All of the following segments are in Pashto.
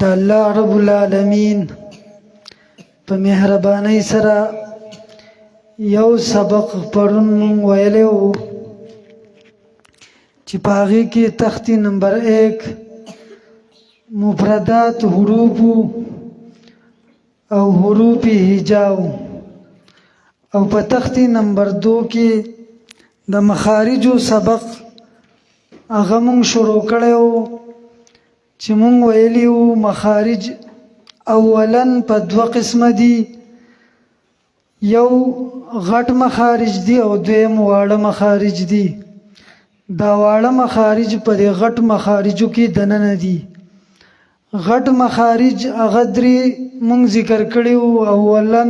د الله رب العالمین په مهربانۍ سره یو سبق پرون مونږ ویلی وو چې په هغې کې تختې نمبر 1 مفردات حروف او حروف هجاء او په تختې نمبر 2 کې د مخارجو سبق هغه مونږ شروع کړی وو چې مونږ ویلی وو مخارج اولا په 2 قسمه دي، یو غټ مخارج دي او دویم واړه مخارج دي. دا واړه مخارج په دې غټ مخارجو کې دننه دي. غټ مخارج هغه درې مونږ ذکر کړي وو، اولا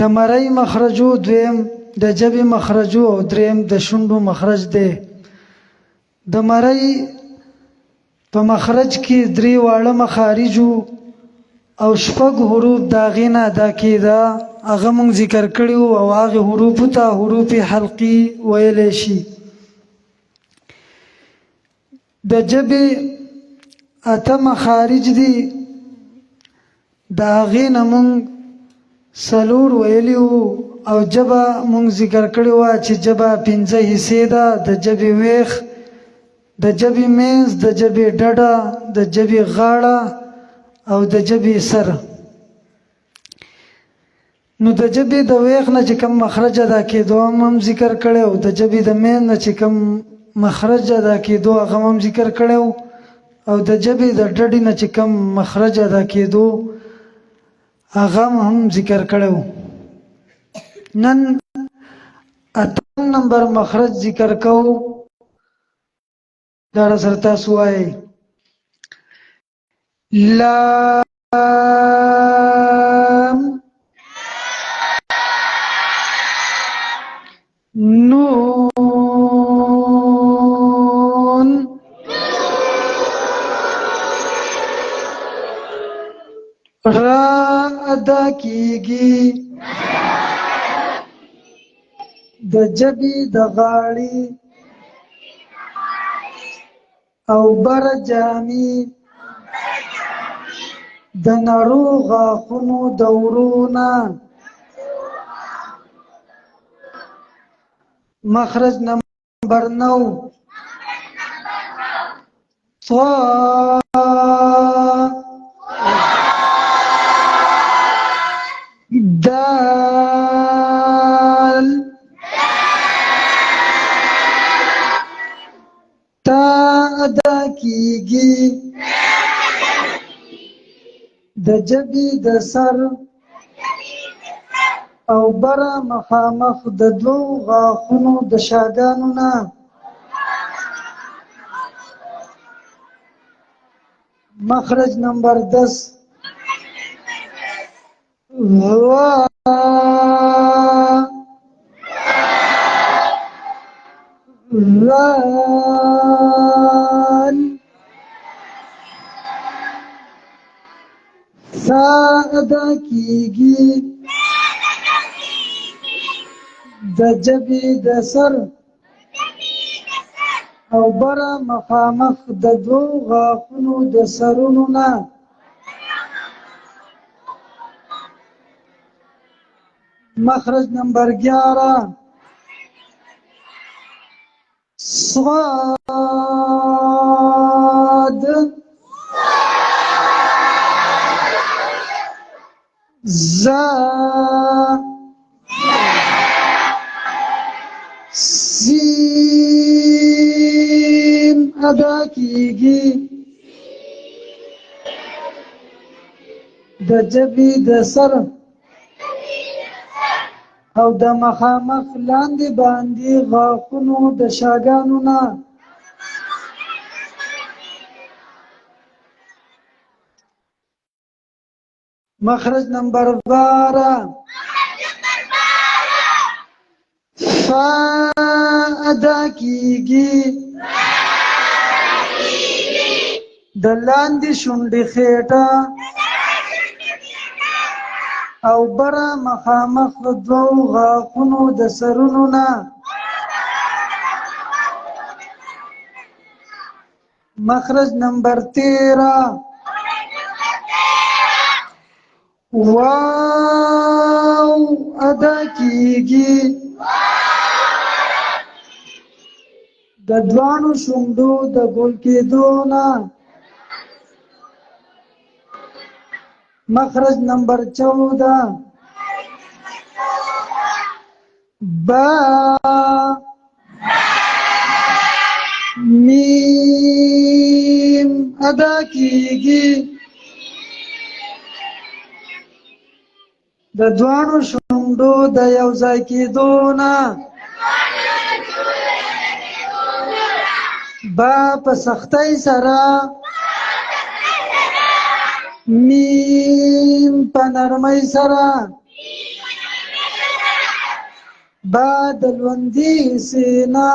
د مرۍ مخرجو، دویم د ژبې مخرجو او دریم د شونډو مخرج دی. د مرۍ په مخرج کې 3 واړه مخارجو او 6 حروف د هغې نه ادا کېده، هغه مونږ ذکر کړي وو او هغې حروفو ته حروف حلقي ویلی شي. د ژبې 8 مخارج دي، د هغې نه مونږ 4 ویلي وو او ژبه مونږ ذکر کړې وه چې ژبه 5 حصې ده: د ژبې ویښ، د ژبې منځ، د ژبې ډډه، د ژبې غاړه او د ژبې سر. نو د ژبې د ویښ نه چې کوم مخرج ادا کېدو هم ذکر کړی او د ژبې د منځ نه چې کوم مخرج ادا کېدو هغه هم ذکر کړی او د ژبې د ډډې نه چې کوم مخرج ادا کېدو هغه هم ذکر کړی. نن 8 نمبر مخرج ذکر کوو. دا سره تاسو وایئ: لام، نون، را ادا کیږي د ژبې د غاړې او بر جامې د نرو غاښونو د ورونه. مخرج نمبر 9 صا، دال، تا ادا کیږي د ژبې د سر او بره مخامخ د 2 غاښونو د شاګانو نه. مخرج نمبر 10 وا، رال، سا ادا کیږي د ژبې د سر او بره مخامخ د 2 غاښونو د سرونو نه. مخرج نمبر 11 صاد، زا، سین ادا کیږي د ژبې د سر او د مخامخ لاندې باندې غاښونو د شاګانو نه. مخرج نمبر 12 فا ادا کیږي د لاندې شونډې خېټه او بره مخامخ 2 غاښونو د سرونو نه. مخرج نمبر 13 واو ادا کیږي د دوانو شونډو د ګل کېدو نه. مخرج نمبر 14 با میم ادا کیږي د دوانو شونډو د یو ځای کېدو نه. با په سختۍ سره میم په نرمۍ سره. با د لوندې حصې نه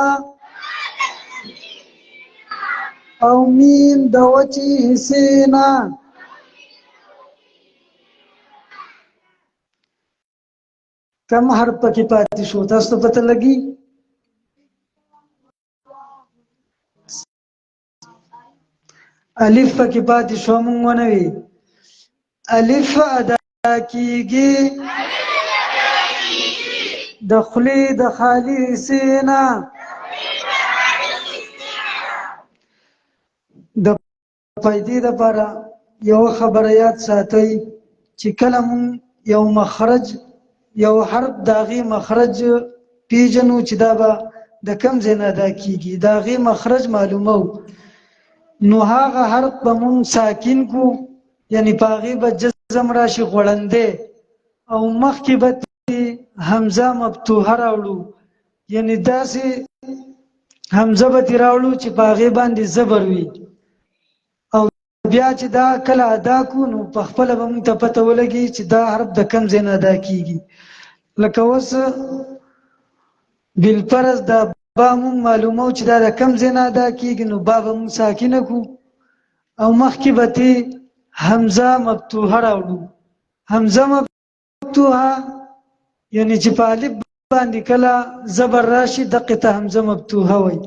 او میم د وچې حصې نه. کم حرف پکې پاتې شو تاسو ته پته لګي؟ الف پکې پاتې شو مونږ ونه وی. الف ادا کیږي د خولې د خالي حصې نه. د فائدې لپاره یو خبره یاد ساتئ چې کله مونږ یو مخرج یو حرف داغي مخرج پیژنو چې دا به د کم ځای نه ادا کیږي داغي مخرج معلومو نو هغه حرف به مونږ ساکن کو یعنی پاغي به جزم راشي غړندې او مخکې به حمزه مفتوحه راوړو یعنی داسې حمزه به راوړو چې پاغي باندې زبر وي او بیا چې دا کله ادا کو نو په خپل به مونږ ته پته ولګي چې دا حرف د کم ځای نه ادا کیږي. لکه اوس بالفرض دا با مونږ معلومو چې دا د کم ځای نه ادا کیږي نو با به مونږ ساکنه کو او مخکې به حمزه مفتوحه راوړو. حمزه مفتوحه یعنی چې په الف باندې کله زبر راشي دقه ته حمزه مفتوحه وي.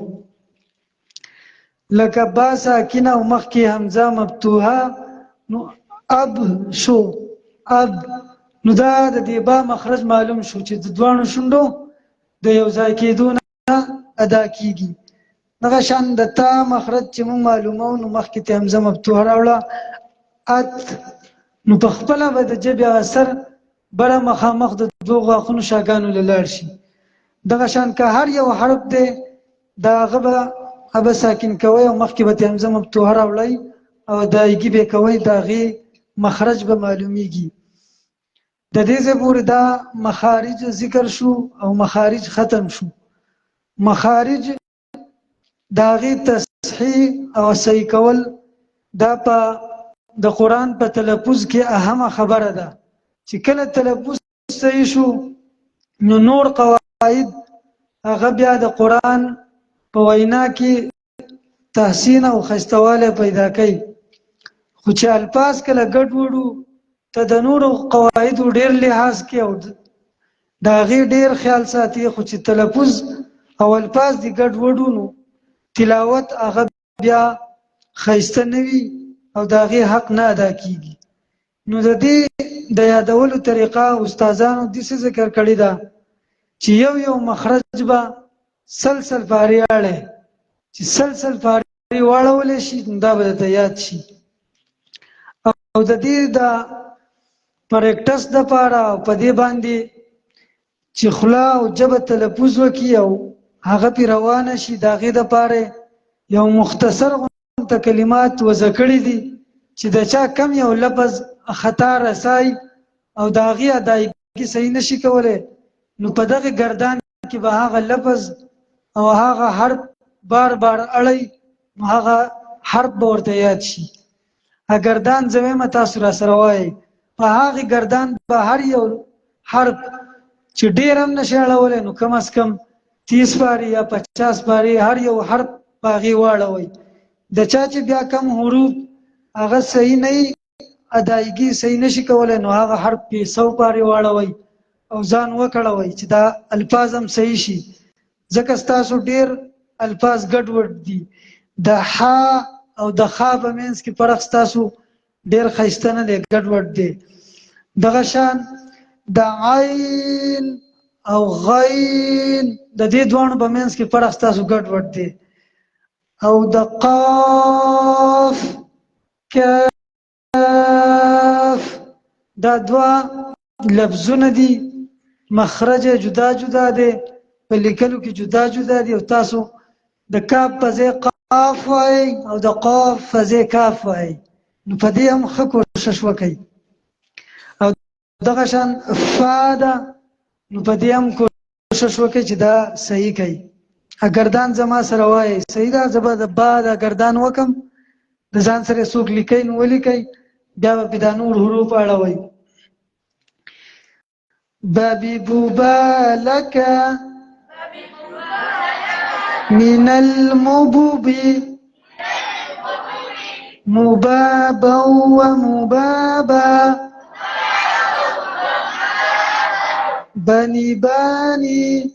لکه با ساکنه او مخکې حمزه مفتوحه نو اب شو اب نو دا د دې با مخرج معلوم شو چې د دوانو شونډو د یو ځای کېدو نه ادا کیږي. دغه شان د تا مخرج چې مونږ معلومو نو مخکې ته حمزه مفتوحه راوړه ات نو په خپل به د جبه اثر بره مخامخ د دوه غاښونو شاګانو لاړ شي. دغه شان که هر یو حرف دی دا غبه ابه ساکن کوي او مخکې به حمزه مفتوحه راوړی او دایګي به کوي داغي مخرج به معلومیږي. د دې زبور دا مخارج ذکر شو او مخارج ختم شو. مخارج داغي تصحیح او صحیح کول دا په د قرآن په تلفظ کې اهمه خبره ده چې کله تلفظ صحیح شو نو نور قواعد هغه بیا د قرآن په وینا کې تحسین او خستواله پیدا کوي. خو چې الفاظ کله ګډ وډو ته د نور قواعد ډیر لحاظ کې او دا غي ډیر خیال ساتي خو چې تلفظ او الفاظ دی ګډ وډو نو تلاوت هغه بیا خسته نوي او داغي حق نه ادا کیږي. نو د دې د یادولو طریقه استادانو د څه ذکر کړی دا چې یو مخرج به سلسل فاری اړه چې سلسل فاری واړول شي دا به ته یاد شي او د دې د پریکټس د پاره په دې باندې چې خلا او جبه تلفظ وکي او هغه پی روانه شي داغه د پاره یو مختصر کلمات وذکړي دي چې د چا کم یو لفظ خطا رسای او داغي ادایګي صحیح نشي کوله نو په دغه گردان کې به هغه لفظ او هغه حرف بار بار اړي نو هغه حرف ورته یاد شي. اگر دان زمې متا سره سره وای په هغه گردان به هر یو حرف چې ډیر هم نشاړول نو کم از کم 30 باری یا 50 باری هر یو حرف باغي واړوي. د چا چې بیا کم حروف هغه صحیح نه ادایګي صحیح نشي کولای نو هغه حرف په 100 باری واړوي او ځان وکړوي چې دا الفاظ هم صحیح شي. ځکه تاسو ډیر الفاظ ګډ وډ دي د ح او د خ په منځ کې فرق تاسو ډیر خیستنه دی ګډ وډ دی. دغه شان د عین او غین د دې دوانو په منځ کې فرق تاسو ګډ وډ دی او د قاف کاف دا دوا لفظونه دي مخرج جدا جدا دی په لیکلو کې جدا جدا دي او تاسو د کاف په ځای قاف وایي او د قاف په ځای کاف وایي نو په دې هم ښه کوشش وکړئ او دغه شان فا ده نو په دې هم کوشش وکړئ چې دا صحیح کړئ اگردان زما سره وایي صحیح ده زه به د با د اگردان وکم د ځان سره څوک لیکئ نو ولیکئ بیا به دا نور حروف اړوئ بابي بوبا لك من المبوب مبابا ومبابا بني باني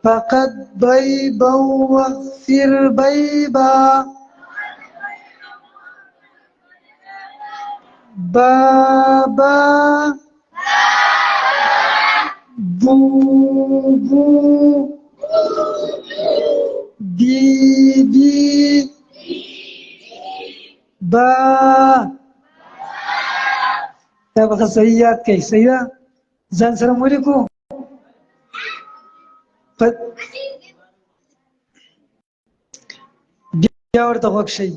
فقد بيبا واغفر بيبا بابا بوبو بيبي با دا به صحیح یاد کړئ صحیح ده ځان سره مو لیکو بیا ورته غوږ شئ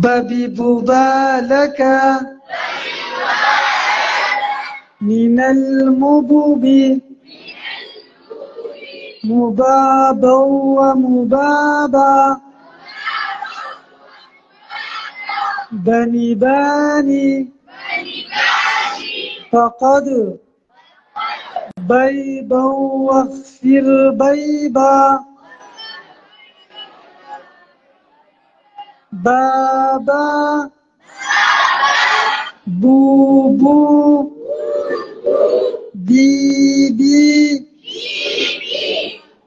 بابي بوبا لك من المبوب مبابا ومبابا بني باني فقد بيبا واغفر بيبا بابا بوبو بيبي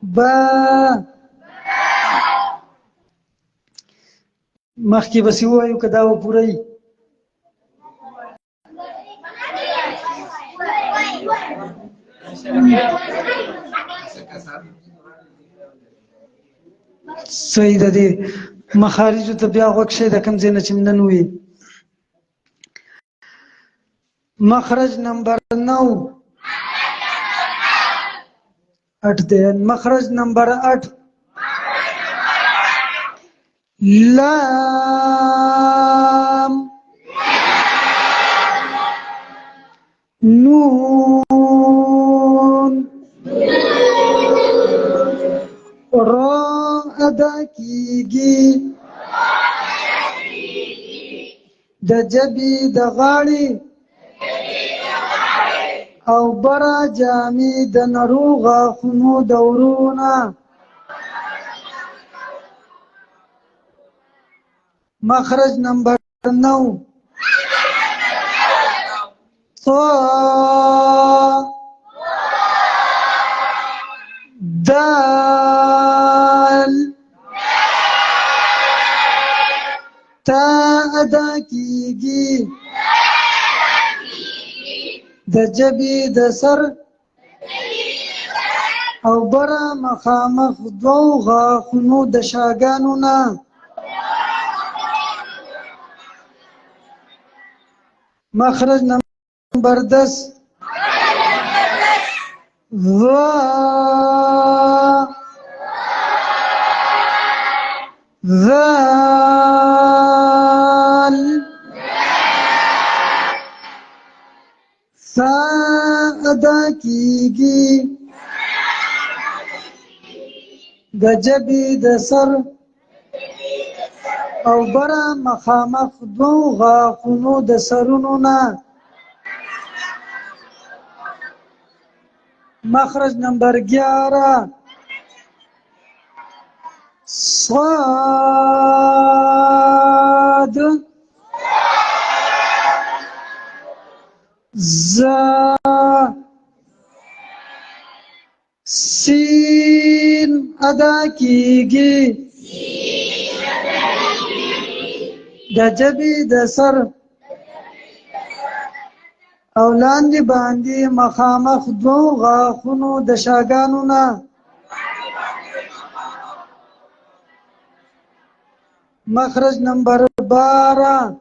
با مخکې بسی وایو که دا و پوره صحیح ده دی مخارجو ته بیا غوږ شئ د کوم ځای نه چې نن وي مخرج نمبر 9 8 دی مخرج نمبر 8 لام نون را ادا کیږي د جبې د غاړې او برا جامې د نرو غاښونو د ورونه مخرج نمبر 9 صا دال تا ادا کیږي د جبې د سر او برا مخامخ دوو غاښونو د شاګانو نه مخرج نمبر 10 ذا ذال سا ادا کیږي د جبې د سر او برا مخامخ دوو غاښونو د سرونو نه مخرج نمبر 11 صاد زا سین ادا کیږي د جبې د سر او لاندې باندې مخامخ دوو غاښونو د شاګانو نه مخرج نمبر 12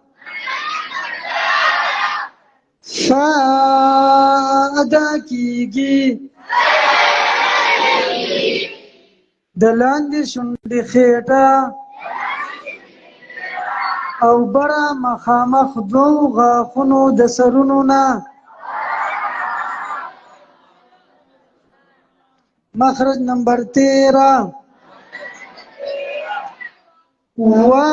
فا ادا کیږي د لاندې شونډې خېټه او بره مخامخ دوو غاښونو د سرونو نه مخرج نمبر 13 واو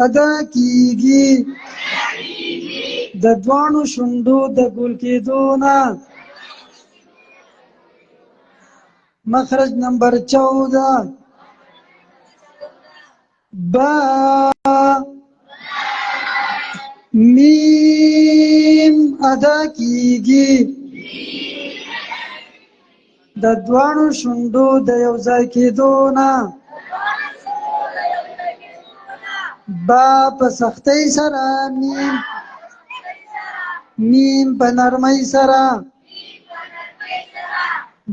ادا کیږي د دوانو شونډو د ګول کېدو نه مخرج نمبر 14 با میم ادا کیږي د دوانو شونډو د یو ځای کېدو نه با په سختۍ سره میم په نرمۍ سره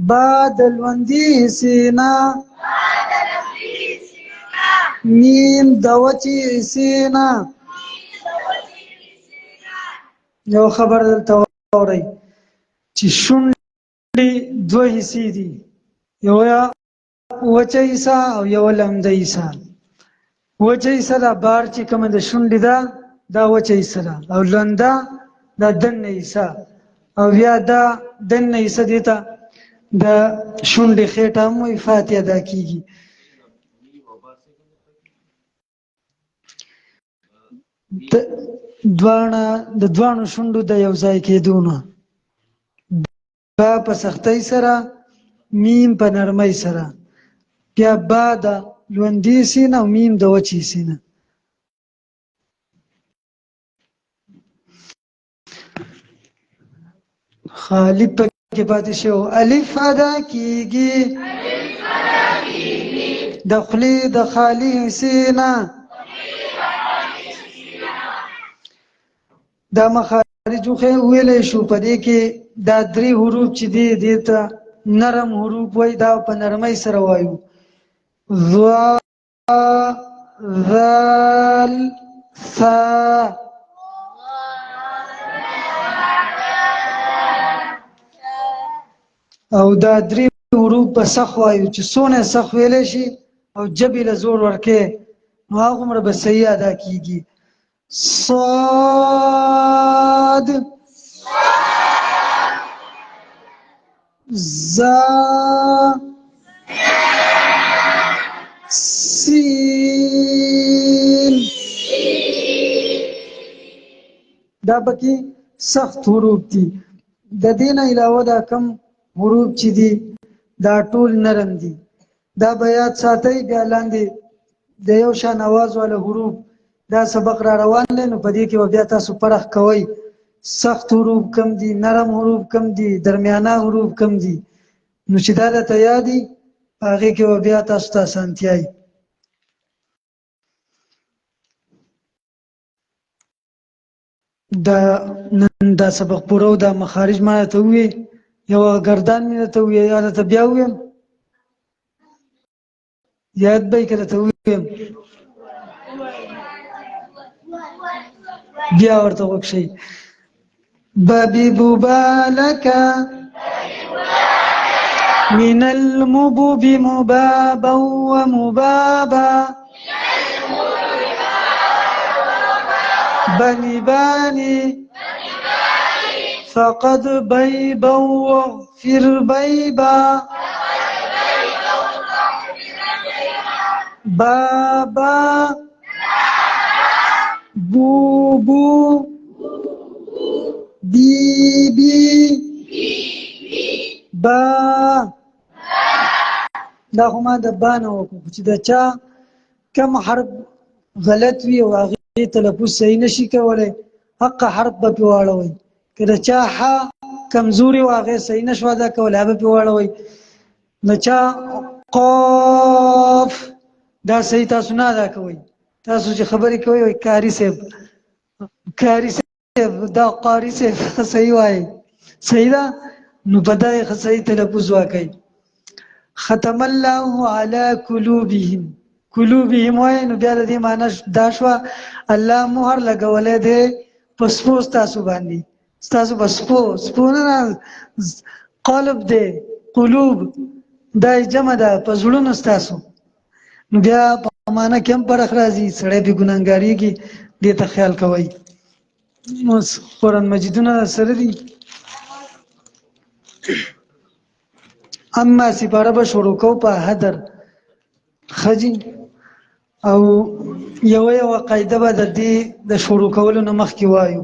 با د لوندې حصې نه میم د وچې حصې نه یو خبر دلته واورئ چې شونډې دوه حصې دي یو وچه حصه او یو لمده حصه وچه حصه دا بار چې کومه د شونډې ده دا وچه حصه ده او لنده دا دننه حصه او بیا دا دننه حصه دې ته د شونډې خېټه هم وایي فاتحه ادا کیږي د دوانو شونډو د یو ځای کېدو نه با په سختۍ سره میم په نرمۍ سره بیا با د لوندې حصې نه او میم د وچې حصې نه خالی پکې پاتې شو الف ادا کیږي د خولې د خالي حصې نه دا مخارجو ویلی شو په دې کې دا درې حروف چې دي دې ته نرم حروف وایي دا په نرمۍ سره وایو ذا ذال ثا او دا درې حروف په سخ وایو چې څونه سخ ویلی شي او جبې له زور ورکې نو هغومره به صحیح ادا کیږي صاد زا سین دا پکې سخت حروف دي د دې نه علاوه دا کم حروف چې دي دا ټول نرم دي دا به یاد ساتئ بیا لاندې د یو شان اواز والا حروف دا سبق را روان دی نو په دې کې بیا تاسو پرخ کوئ سخت حروف کم دي نرم حروف کم دي درمیانه حروف کم دي نو چې دا درته یاد وي په هغې کې به بیا تاسو ته اسانتیا وي نن دا سبق پوره و دا مخارج ما درته وویې یوه ګردان مې درته وویې یا درته بیا وویم یاد به یې که درته وویم بیا ورته غوږ شئ بابي بوبالك من المبوب مبابا ومبابا بني باني فقد بيبا واغفر بيبا بابا بوبو بيبي با دا خو ما د با نه وکړو چې د چا کم حرف غلط وي او هغې تلفظ صحیح نشي کولی حق حرف به پې واړوئ که د چا ح کمزوري و هغې صحیح نشو ادا کولی هغه به پې واړوئ د چا قاف دا صحیح تاسو نه ادا کوئ تاسو چې خبرې کوي وای کاری صاحب دا قاری صاحب صحیح وای صحیح ده نو په دا یې صحیح تلفظ وکړي ختم الله على قلوبهم وای نو بیا د دې معنی دا شو الله مهر لګولې ده پسپو تاسو باندې تاسو پسپو نه قلب ده قلوب دا جمع ده په زړونو تاسو نو بیا په معنا کې هم فرق راځي سړی به ګناګاری کې دې ته خیال کوي اوس قرآن مجیدونه سره دي اما سپاره به شروع کو په حدر خجی او یو قاعده به د دې د شروع کولو نه مخکې وایو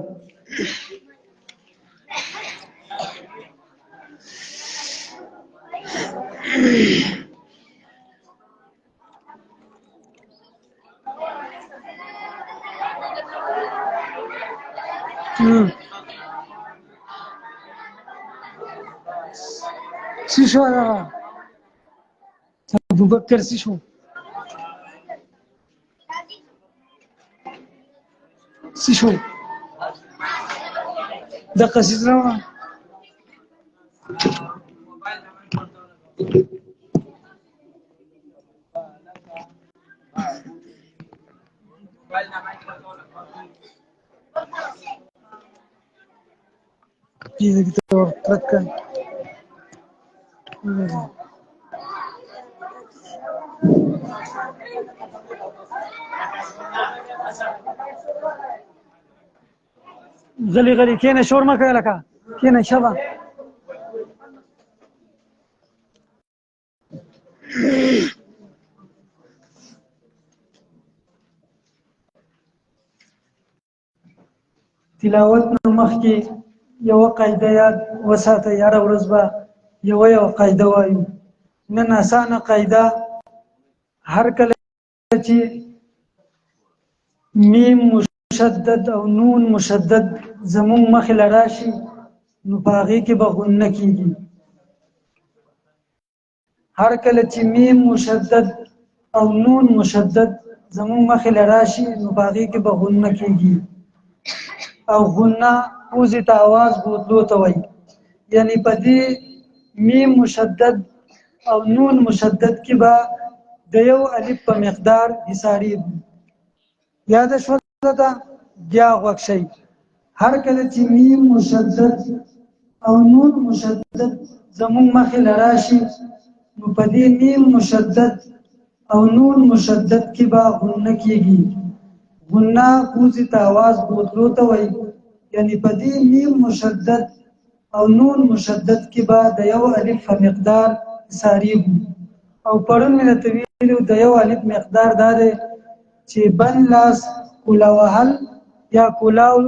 څه شو ابوبکر څه شو څه شو د قصیده دې ته ورکړه غلی کینه شور مکه لکه کینه شبا تلاوت نو مخکې یو قاعده یاد وساته یار ورځ به یو قاعده وایو نن اسانه قاعده هر کله چې میم مشدد او نون مشدد زمون مخې لراشي نو باغې کې به غنه کیږي هر کله چې میم مشدد او نون مشدد زمون مخې لراشي نو باغې کې به غنه کیږي او غنه اوزی ته आवाज بودلو ته وایي یعنی په دې میم مشدد او نون مشدد کې به د یو الف په مقدار حساری یاد شو دا بیا غوښ شي هر کله چې میم مشدد او نون مشدد زمون مخې لراشي نو په دې میم مشدد او نون مشدد کې به غنه کیږي غنه اوزی ته आवाज بودلو ته وایي یعنی په دې میم مشدد او نون مشدد کې به د یو الف په مقدار حساری او پرون مې ته ویلو د یو الف مقدار دا دی چې بن لاس کولا وهل یا کولاو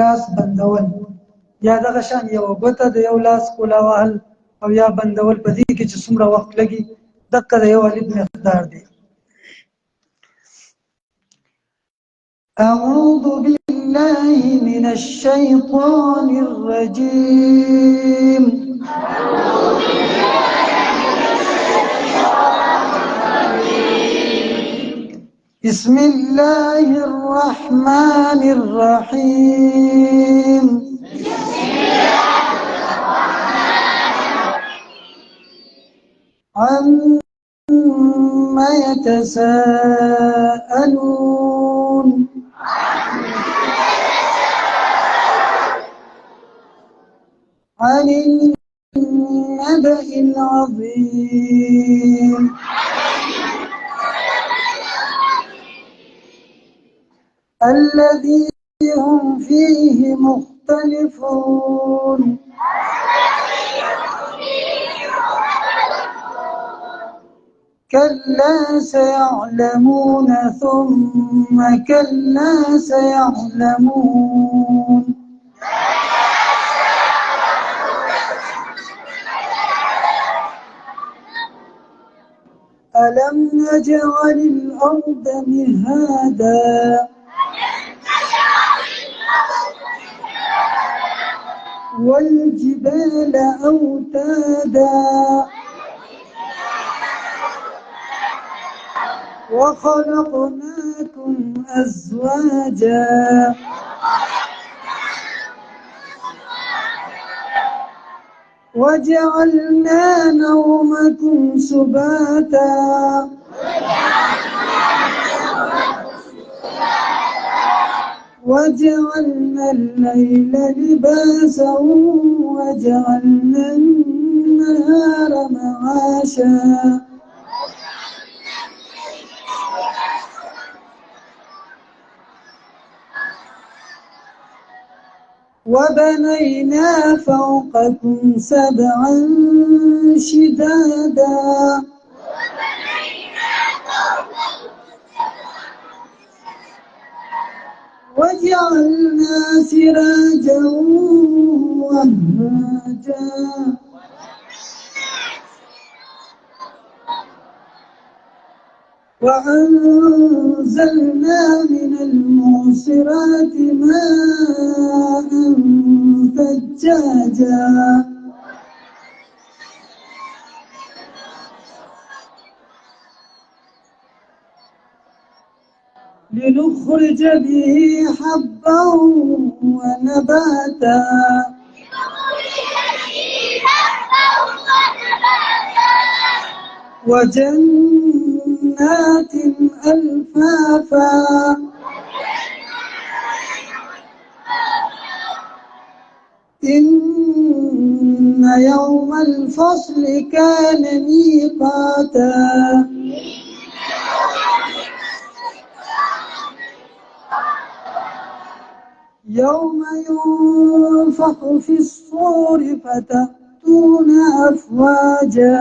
لاس بندول یا دغه شان یو غوته د یو لاس کولا وهل او یا بندول په دې کې چې څومره وخت لګي دغه د یو الف مقدار دی اعوذ بالله من الشيطان الرجيم بسم الله الرحمن الرحيم عما يتساءلون عن النبأ العظيم الذي هم فيه مختلفون كلا سيعلمون ثم كلا سيعلمون ألم نجعل الأرض مهادا والجبال أوتادا وخلقناكم نومكم أزواجا وجعلنا نومكم سباتا وجعلنا الليل لباسا وجعلنا النهار معاشا وبنينا فوقكم سبعا شدادا وجعلنا سراجا وهاجا وأنزلنا من المعصرات ماء ثجاجا لنخرج به حبا ونباتا وجنات ألفافا إن يوم الفصل كان ميقاتا يوم ينفخ في الصور فتأتون أفواجا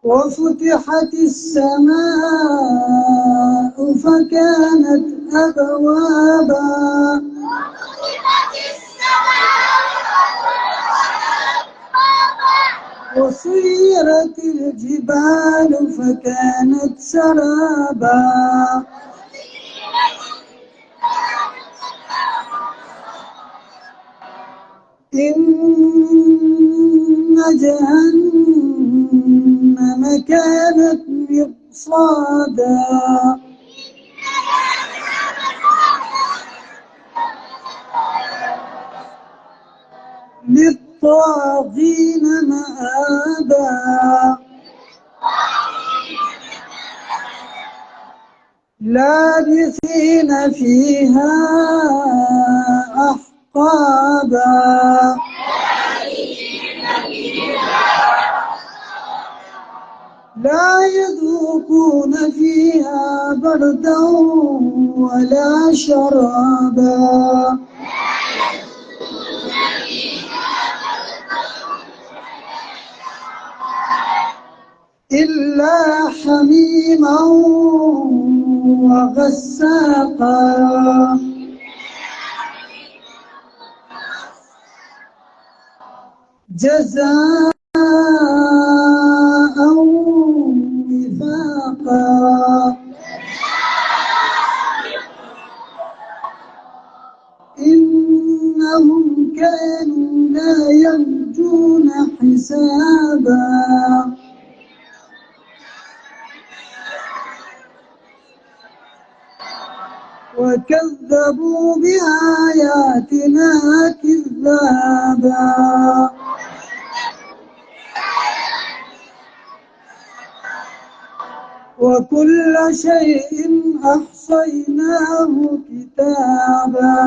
وفتحت السماء فكانت أبوابا وسيرت الجبال فكانت سرابا إن جهنم كانت مرصادا للطاغين مآبا لابثين فيها أحقابا لا يذوقون فيها بردا ولا شرابا إلا حميما وغساقا جزاء وفاقا إنهم كانوا لا يرجون حسابا وكذبوا بآياتنا كذابا وكل شيء أحصيناه كتابا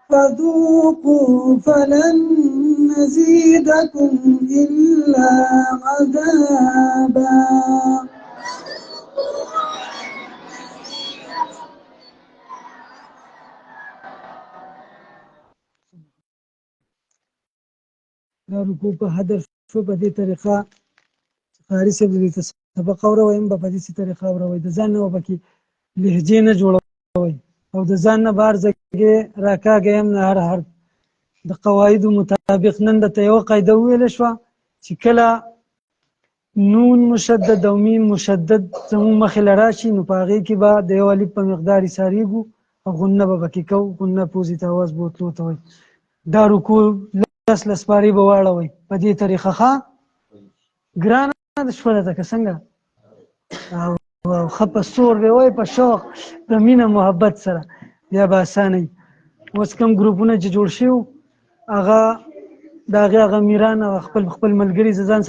فذوقوا فلن نزيدكم إلا عذابا دا رکوع په هدف شو په دې طریقه قاري صاحب دې ته سبق اوروي هم په دې طریقه اوروي د ځان نه وبکې لهجې نه جوړوي او د ځان نه بهر ځکه راکاږي هم نه هر حرف د قواعدو مطابق. نن درته یوه قاعده وویله شوه چې کله نون مشدد او میم مشدد زموږ مخې له راشي نو په هغې کې به د یو الف په مقدار ایسارېږو او غنه به پکې کوو، غنه پوزې ته اواز بوتلو ته وایي. دا رکوع لس پارې به واړوئ په دې طریقه. ښه ګرانه شوه درته که څنګه؟ او ښه په سور به وایي، په شوق، په مینه محبت سره، بیا به اسانه وي. اوس کوم ګروپونه چې جوړ شوي هغه د هغې هغه میران او خپل ملګري زه ځان